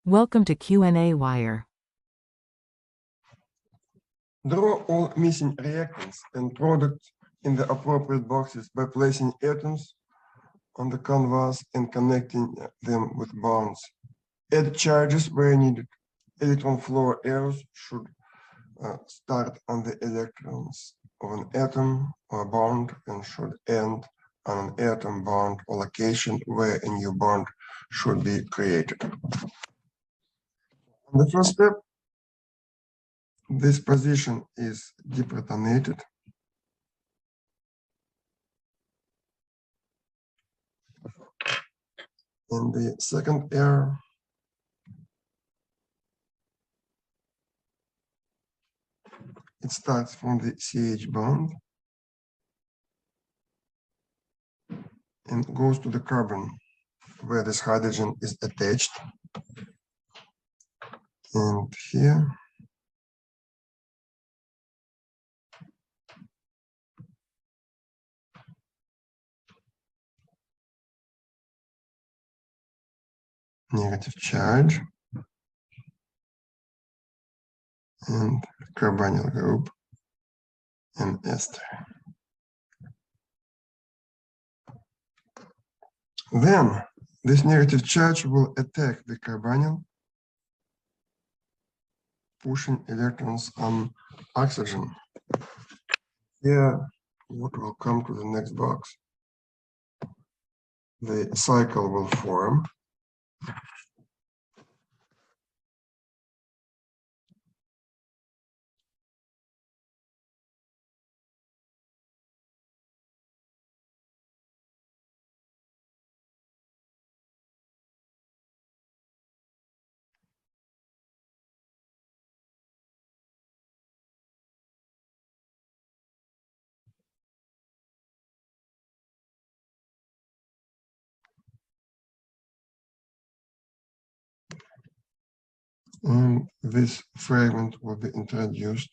Welcome to Q&A Wire. Draw all missing reactants and products in the appropriate boxes by placing atoms on the canvas and connecting them with bonds. Add charges where needed. Electron flow arrows should start on the electrons of an atom or bond and should end on an atom, bond, or location where a new bond should be created. On the first step, this position is deprotonated. In the second error, it starts from the CH bond and goes to the carbon where this hydrogen is attached. And here, negative charge and carbonyl group and ester. Then this negative charge will attack the carbonyl, pushing electrons on oxygen. Here, what will come to the next box? The cycle will form. And this fragment will be introduced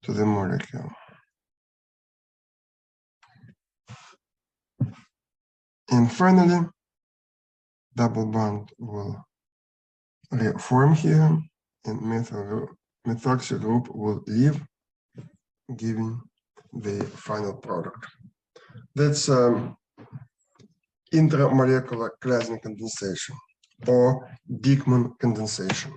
to the molecule. And finally, double bond will reform here, and methoxy group will leave, giving the final product. That's intramolecular Claisen condensation or Dieckmann condensation.